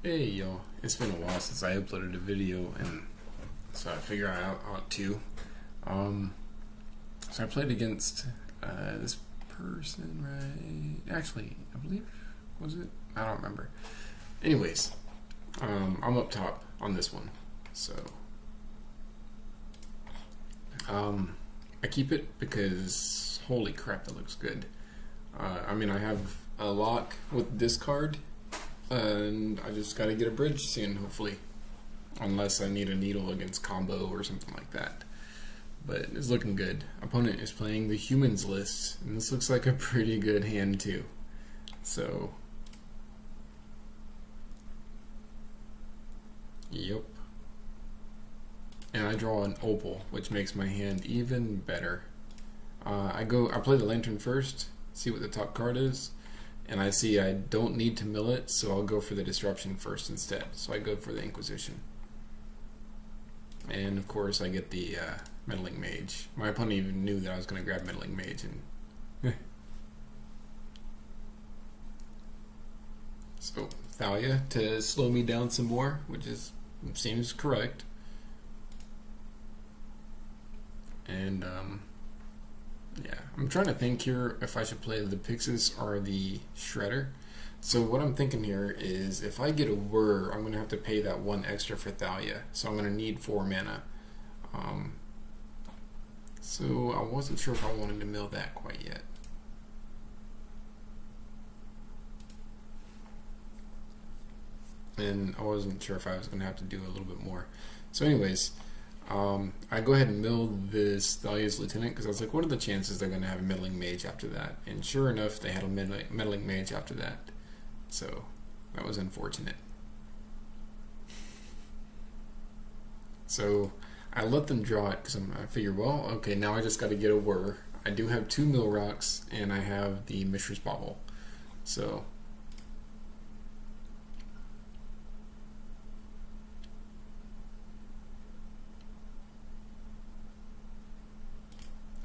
Hey y'all, it's been a while since I uploaded a video, and so I figured I ought to. Um, so I played against this person, right? Actually, I believe, was it? I don't remember. Anyways, I'm up top on this one, so I keep it because holy crap, that looks good. I have a lock with this card, and I just got to get a bridge soon, hopefully. Unless I need a needle against combo or something like that. But it's looking good. Opponent is playing the humans list, and this looks like a pretty good hand too. So, yep. And I draw an opal, which makes my hand even better. I play the lantern first, see what the top card is, and I see I don't need to mill it, so I'll go for the disruption first instead. So I go for the Inquisition. And of course I get the Meddling Mage. My opponent even knew that I was going to grab Meddling Mage, and so Thalia to slow me down some more, which seems correct. And yeah, I'm trying to think here if I should play the Pixis or the Shredder. So what I'm thinking here is if I get a Whir, I'm going to have to pay that one extra for Thalia. So I'm going to need 4 mana. So I wasn't sure if I wanted to mill that quite yet. And I wasn't sure if I was going to have to do a little bit more. So anyways, I go ahead and mill this Thalia's Lieutenant because I was like, what are the chances they're going to have a Meddling Mage after that? And sure enough, they had a Meddling Mage after that. So that was unfortunate. So I let them draw it because I figure, well, okay, now I just got to get a Whir. I do have 2 Mill Rocks, and I have the Mishra's Bauble. So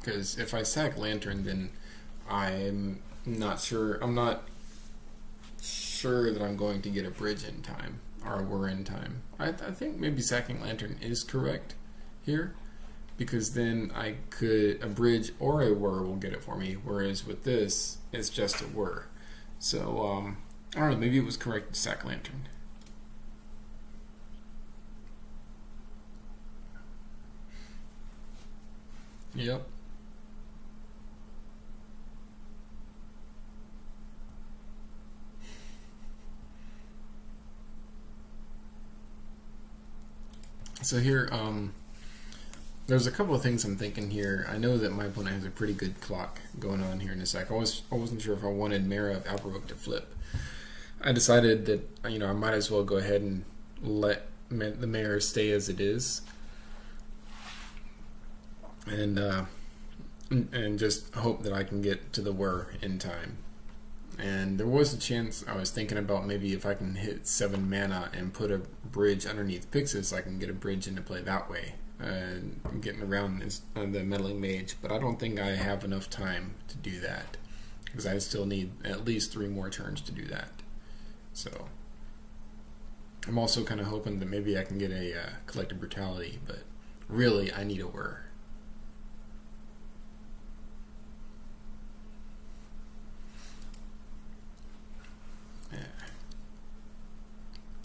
because if I sack Lantern, then I'm not sure that I'm going to get a bridge in time or a Whir in time. I think maybe sacking Lantern is correct here, because then a bridge or a Whir will get it for me, whereas with this it's just a Whir. So I don't know, maybe it was correct to sack Lantern. Yep. So here, there's a couple of things I'm thinking here. I know that my opponent has a pretty good clock going on here in a sec. I wasn't sure if I wanted Mara of Alprovok to flip. I decided that I might as well go ahead and let the Mara stay as it is, and just hope that I can get to the Whir in time. And there was a chance I was thinking about maybe if I can hit 7 mana and put a bridge underneath Pixis, I can get a bridge into play that way. I'm getting around the Meddling Mage, but I don't think I have enough time to do that because I still need at least 3 more turns to do that. So I'm also kind of hoping that maybe I can get a Collective Brutality, but really I need a Whir.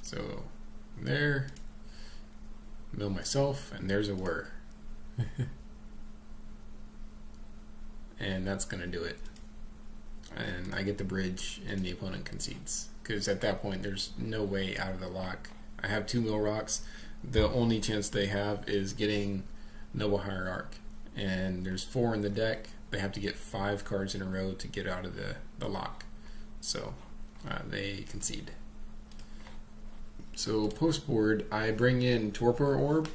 So there, mill myself, and there's a Whir. And that's going to do it. And I get the bridge, and the opponent concedes. Because at that point, there's no way out of the lock. I have 2 Mill Rocks. The only chance they have is getting Noble Hierarch. And there's 4 in the deck. They have to get 5 cards in a row to get out of the lock. So they concede. So post board, I bring in Torpor Orb,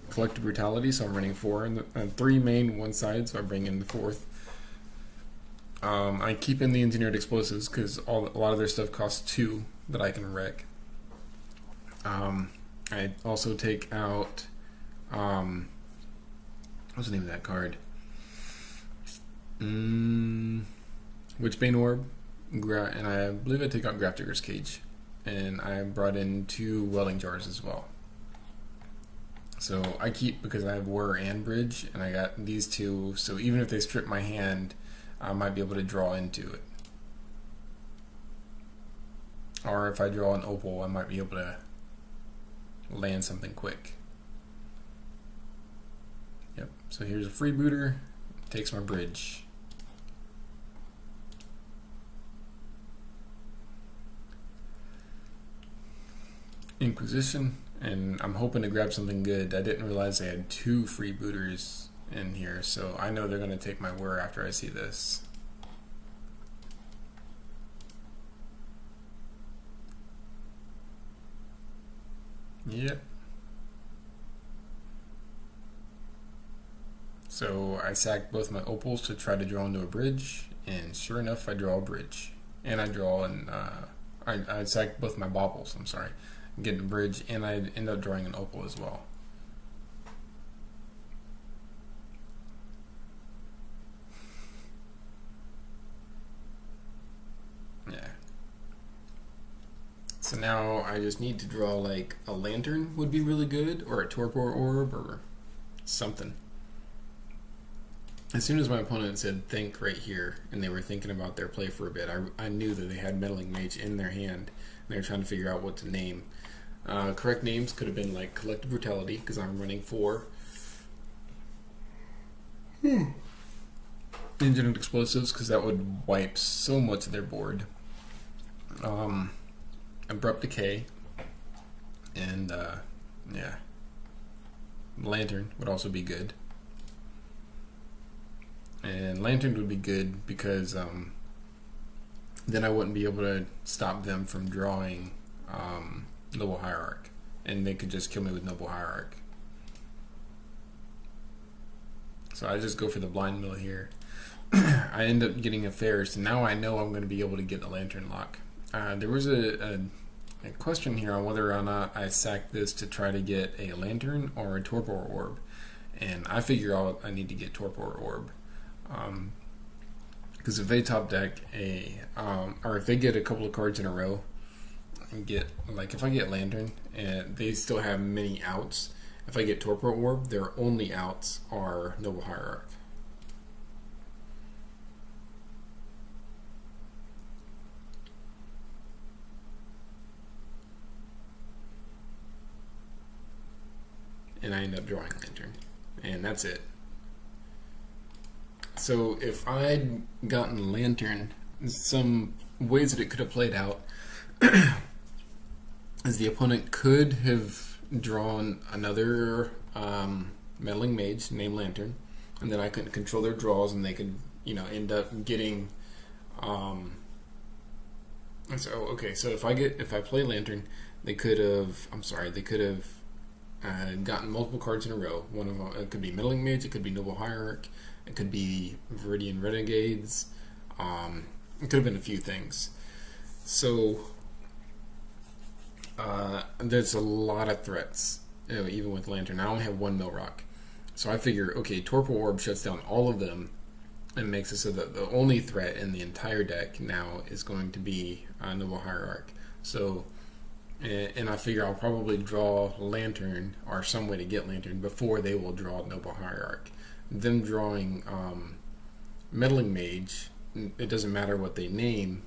Collective Brutality, so I'm running 4 and 3 main, 1 side, so I bring in the 4th. I keep in the Engineered Explosives because a lot of their stuff costs 2 that I can wreck. I also take out what's the name of that card? Witchbane Orb, and I believe I take out Grafdigger's Cage. and I brought in 2 welding jars as well. So I keep, because I have whir and bridge, and I got these 2, so even if they strip my hand, I might be able to draw into it. Or if I draw an opal, I might be able to land something quick. Yep, so here's a freebooter, takes my bridge. Inquisition, and I'm hoping to grab something good. I didn't realize they had 2 freebooters in here, so I know they're going to take my whir after I see this. Yep. So I sacked both my opals to try to draw into a bridge, and sure enough, I draw a bridge. And I draw I sacked both my baubles, I'm sorry, getting a bridge, and I end up drawing an opal as well. Yeah. So now I just need to draw like a lantern would be really good, or a torpor orb, or something. As soon as my opponent said think right here, and they were thinking about their play for a bit, I knew that they had Meddling Mage in their hand, and they were trying to figure out what to name. Correct names could have been like Collective Brutality, because I'm running 4. Engineered Explosives, because that would wipe so much of their board. Abrupt Decay, and yeah, Lantern would also be good. And Lantern would be good because then I wouldn't be able to stop them from drawing Noble Hierarch, and they could just kill me with Noble Hierarch. So I just go for the Blind Mill here. I end up getting a fair, so now I know I'm going to be able to get the Lantern lock. There was a question here on whether or not I sack this to try to get a Lantern or a Torpor Orb, and I figure out I need to get Torpor Orb. Because if they top deck or if they get a couple of cards in a row and get, like if I get Lantern and they still have many outs, if I get Torpor Orb, their only outs are Noble Hierarch. And I end up drawing Lantern, and that's it. So if I'd gotten Lantern, some ways that it could have played out is the opponent could have drawn another Meddling Mage named Lantern, and then I could control their draws, and they could, end up getting. So if I play Lantern, they could have. They could have gotten multiple cards in a row. One of them, it could be Meddling Mage, it could be Noble Hierarch, it could be Viridian Renegades. It could have been a few things. So there's a lot of threats, even with Lantern. I only have 1 Millrock, so I figure, okay, Torpor Orb shuts down all of them and makes it so that the only threat in the entire deck now is going to be Noble Hierarch. So. And I figure I'll probably draw Lantern or some way to get Lantern before they will draw Noble Hierarch. Them drawing Meddling Mage, it doesn't matter what they name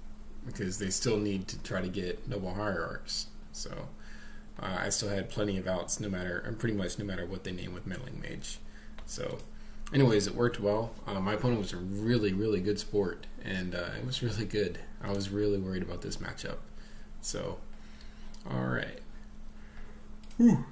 because they still need to try to get Noble Hierarchs. So I still had plenty of outs pretty much no matter what they name with Meddling Mage. So anyways, it worked well. My opponent was a really, really good sport, and it was really good. I was really worried about this matchup. So... All right. Whew.